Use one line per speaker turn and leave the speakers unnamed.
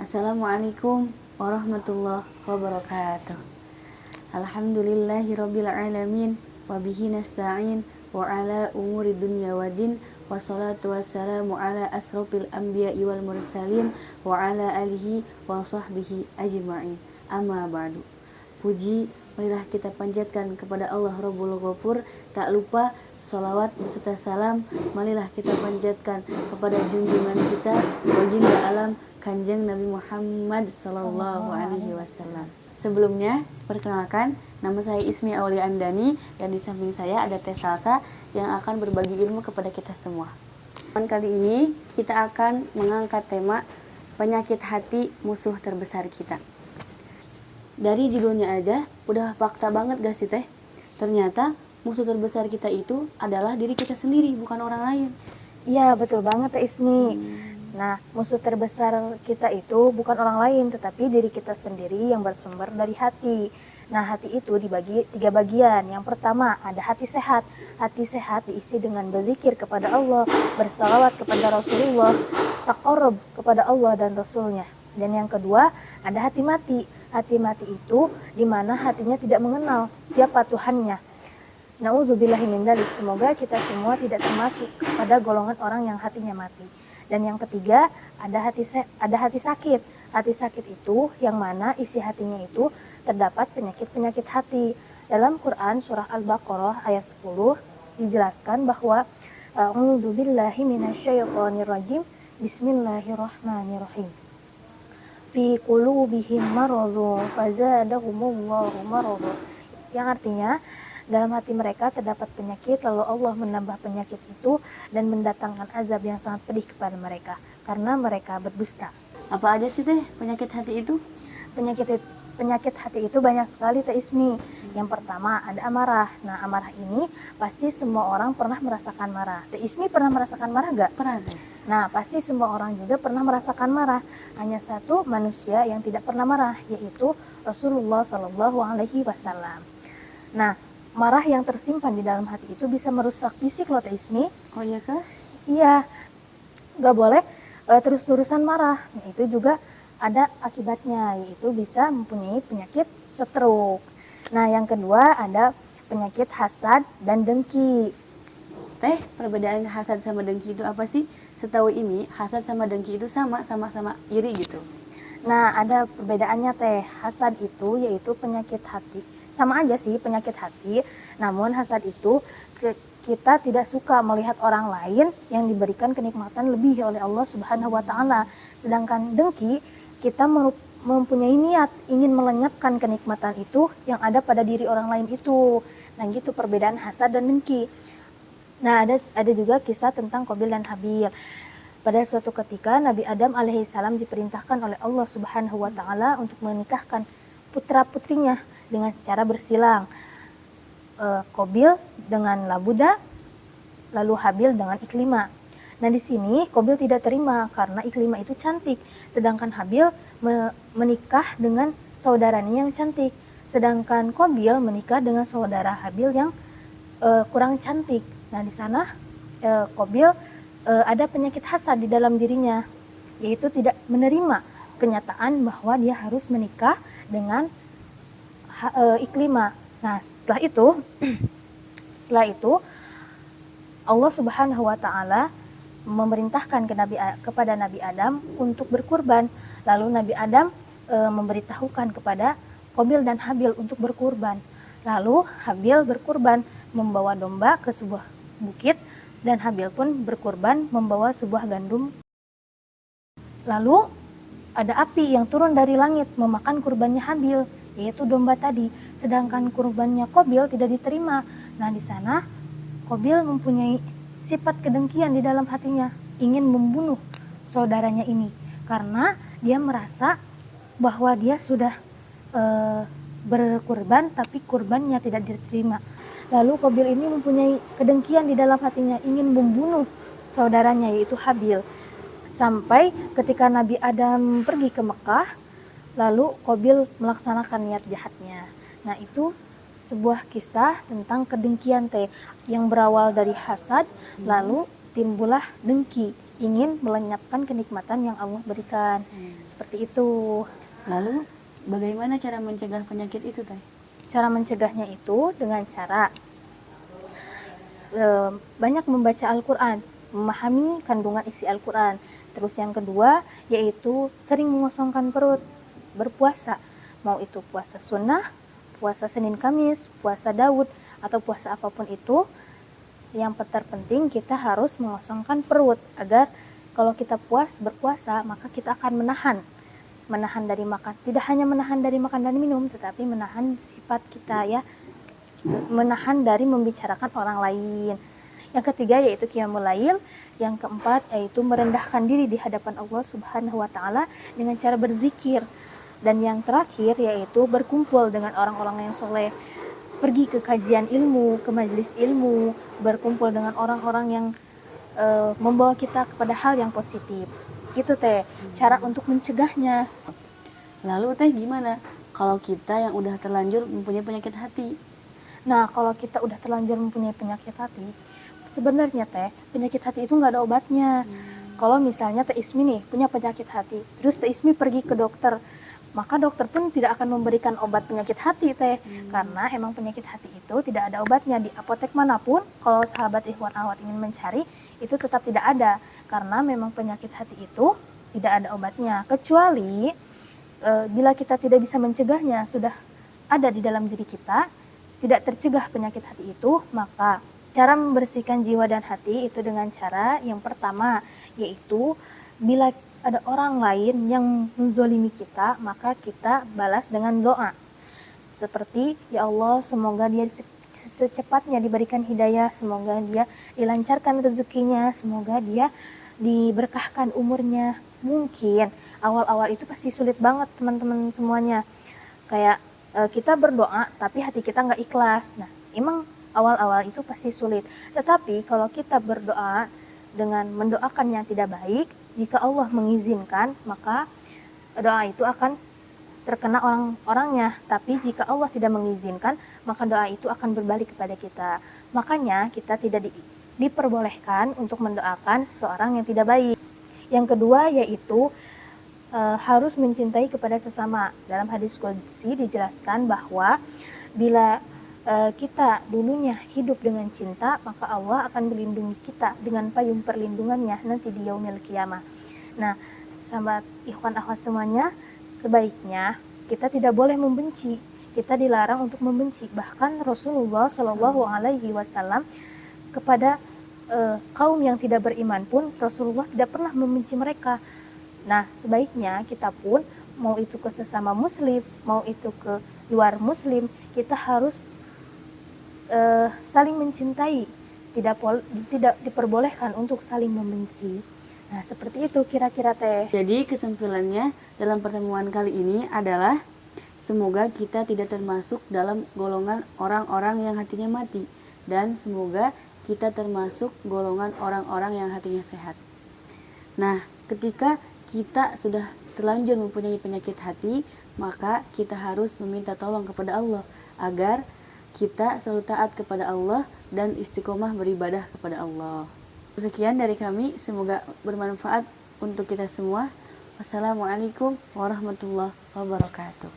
Assalamualaikum warahmatullahi wabarakatuh. Alhamdulillahirabbil alamin wa bihi nasta'in wa ala umuri dunya waddin wassalatu wassalamu ala asrofil anbiya'i wal mursalin wa ala alihi wa sahbihi ajma'in. Amma ba'du. Puji marilah kita panjatkan kepada Allah Rabbul Ghafur. Tak lupa salawat beserta salam marilah kita panjatkan kepada junjungan kita baginda alam Kanjeng Nabi Muhammad sallallahu alaihi wasallam. Sebelumnya, perkenalkan, nama saya Ismi Aulia Andani dan di samping saya ada Teh Salsa yang akan berbagi ilmu kepada kita semua. Kali ini kita akan mengangkat tema penyakit hati musuh terbesar kita. Dari judulnya aja udah fakta banget gak sih Teh? Ternyata musuh terbesar kita itu adalah diri kita sendiri, bukan orang lain.
Iya, betul banget Teh Ismi. Nah, musuh terbesar kita itu bukan orang lain, tetapi diri kita sendiri yang bersumber dari hati. Nah, hati itu dibagi 3 bagian. Yang pertama, ada hati sehat. Hati sehat diisi dengan berzikir kepada Allah, bersalawat kepada Rasulullah, taqarrub kepada Allah dan Rasulnya. Dan yang kedua, ada hati mati. Hati mati itu di mana hatinya tidak mengenal siapa Tuhannya. Nauzubillahi min dzalik. Semoga kita semua tidak termasuk pada golongan orang yang hatinya mati. Dan yang ketiga, ada hati sakit. Hati sakit itu yang mana isi hatinya itu terdapat penyakit-penyakit hati. Dalam Quran surah Al-Baqarah ayat 10 dijelaskan bahwa A'udzubillahi minasyaitonirrajim. Bismillahirrahmanirrahim. Fi qulubihim maradun fazadahumullahu maradun. Yang artinya dalam hati mereka terdapat penyakit, lalu Allah menambah penyakit itu dan mendatangkan azab yang sangat pedih kepada mereka karena mereka berdusta.
Apa aja sih Teh penyakit hati itu?
Penyakit hati itu banyak sekali Teh Ismi. Yang pertama ada amarah. Nah, amarah ini pasti semua orang pernah merasakan marah. Teh Ismi pernah merasakan marah gak?
Pernah Teh.
Nah, pasti semua orang juga pernah merasakan marah. Hanya satu manusia yang tidak pernah marah, yaitu Rasulullah Shallallahu Alaihi Wasallam. Nah, marah yang tersimpan di dalam hati itu bisa merusak fisik loh Teh Ismi.
Oh iya kah?
Iya, gak boleh terus-terusan marah. Nah, itu juga ada akibatnya, yaitu bisa mempunyai penyakit stroke. Nah, yang kedua ada penyakit hasad dan dengki.
Teh, perbedaan hasad sama dengki itu apa sih? Setahu ini, hasad sama dengki itu sama-sama iri gitu.
Nah, ada perbedaannya Teh. Hasad itu yaitu penyakit hati. Sama aja sih penyakit hati, namun hasad itu kita tidak suka melihat orang lain yang diberikan kenikmatan lebih oleh Allah Subhanahu wa taala. Sedangkan dengki, kita mempunyai niat ingin melenyapkan kenikmatan itu yang ada pada diri orang lain itu. Nah, gitu perbedaan hasad dan dengki. Nah, ada juga kisah tentang Qabil dan Habil. Pada suatu ketika Nabi Adam alaihissalam diperintahkan oleh Allah Subhanahu wa taala untuk menikahkan putra-putrinya dengan cara bersilang. Qabil dengan Labuda, lalu Habil dengan Iklima. Nah, di sini Qabil tidak terima karena Iklima itu cantik, sedangkan Habil menikah dengan saudaranya yang cantik. Sedangkan Qabil menikah dengan saudara Habil yang kurang cantik. Nah, di sana Qabil ada penyakit hasad di dalam dirinya, yaitu tidak menerima kenyataan bahwa dia harus menikah dengan Iklima. Nah, setelah itu Allah Subhanahu wa taala memerintahkan kepada Nabi Adam untuk berkurban. Lalu Nabi Adam memberitahukan kepada Qabil dan Habil untuk berkurban. Lalu Habil berkurban membawa domba ke sebuah bukit dan Habil pun berkurban membawa sebuah gandum. Lalu ada api yang turun dari langit memakan kurbannya Habil, yaitu domba tadi, sedangkan kurbannya Qabil tidak diterima. Nah, di sana Qabil mempunyai sifat kedengkian di dalam hatinya, ingin membunuh saudaranya ini karena dia merasa bahwa dia sudah berkurban tapi kurbannya tidak diterima. Lalu Qabil ini mempunyai kedengkian di dalam hatinya, ingin membunuh saudaranya yaitu Habil. Sampai ketika Nabi Adam pergi ke Mekah, lalu Qabil melaksanakan niat jahatnya. Nah, itu sebuah kisah tentang kedengkian Teh yang berawal dari hasad, lalu timbullah dengki ingin melenyapkan kenikmatan yang Allah berikan. Seperti itu.
Lalu bagaimana cara mencegah penyakit itu, Teh?
Cara mencegahnya itu dengan cara banyak membaca Al-Quran, memahami kandungan isi Al-Quran. Terus yang kedua yaitu sering mengosongkan perut, berpuasa, mau itu puasa sunnah, puasa Senin Kamis, puasa Daud, atau puasa apapun itu. Yang terpenting kita harus mengosongkan perut agar kalau kita berpuasa maka kita akan menahan dari makan, tidak hanya menahan dari makan dan minum, tetapi menahan sifat kita ya, menahan dari membicarakan orang lain. Yang ketiga yaitu qiyamul lail. Yang keempat yaitu merendahkan diri di hadapan Allah Subhanahu wa taala dengan cara berzikir. Dan yang terakhir yaitu berkumpul dengan orang-orang yang soleh, pergi ke kajian ilmu, ke majelis ilmu, berkumpul dengan orang-orang yang membawa kita kepada hal yang positif. Gitu Teh, cara untuk mencegahnya.
Lalu Teh gimana kalau kita yang udah terlanjur mempunyai penyakit hati?
Nah, kalau kita udah terlanjur mempunyai penyakit hati, sebenarnya Teh, penyakit hati itu nggak ada obatnya. Kalau misalnya Teh Ismi nih punya penyakit hati, terus Teh Ismi pergi ke dokter, maka dokter pun tidak akan memberikan obat penyakit hati Teh, karena emang penyakit hati itu tidak ada obatnya. Di apotek manapun, kalau sahabat Ikhwan Ahwat ingin mencari, itu tetap tidak ada, karena memang penyakit hati itu tidak ada obatnya. Kecuali bila kita tidak bisa mencegahnya, sudah ada di dalam diri kita, tidak tercegah penyakit hati itu, maka cara membersihkan jiwa dan hati itu dengan cara yang pertama, yaitu bila ada orang lain yang menzolimi kita, maka kita balas dengan doa. Seperti, ya Allah, semoga dia secepatnya diberikan hidayah, semoga dia dilancarkan rezekinya, semoga dia diberkahkan umurnya. Mungkin awal-awal itu pasti sulit banget teman-teman semuanya. Kayak kita berdoa tapi hati kita nggak ikhlas. Nah, emang awal-awal itu pasti sulit. Tetapi kalau kita berdoa dengan mendoakan yang tidak baik, jika Allah mengizinkan, maka doa itu akan terkena orang-orangnya. Tapi jika Allah tidak mengizinkan, maka doa itu akan berbalik kepada kita. Makanya kita tidak diperbolehkan untuk mendoakan seseorang yang tidak baik. Yang kedua yaitu harus mencintai kepada sesama. Dalam hadis qudsi dijelaskan bahwa bila kita dulunya hidup dengan cinta, maka Allah akan melindungi kita dengan payung perlindungannya nanti di yaumil qiyamah. Nah, sahabat ikhwan akhwat semuanya, sebaiknya kita tidak boleh membenci. Kita dilarang untuk membenci. Bahkan Rasulullah Shallallahu Alaihi Wasallam kepada kaum yang tidak beriman pun Rasulullah tidak pernah membenci mereka. Nah, sebaiknya kita pun, mau itu ke sesama muslim, mau itu ke luar muslim, kita harus saling mencintai, tidak diperbolehkan untuk saling membenci. Nah, seperti itu kira-kira Teh.
Jadi kesimpulannya dalam pertemuan kali ini adalah semoga kita tidak termasuk dalam golongan orang-orang yang hatinya mati, dan semoga kita termasuk golongan orang-orang yang hatinya sehat. Nah, ketika kita sudah terlanjur mempunyai penyakit hati, maka kita harus meminta tolong kepada Allah agar kita selalu taat kepada Allah dan istiqomah beribadah kepada Allah. Sekian dari kami, semoga bermanfaat untuk kita semua. Wassalamualaikum warahmatullahi wabarakatuh.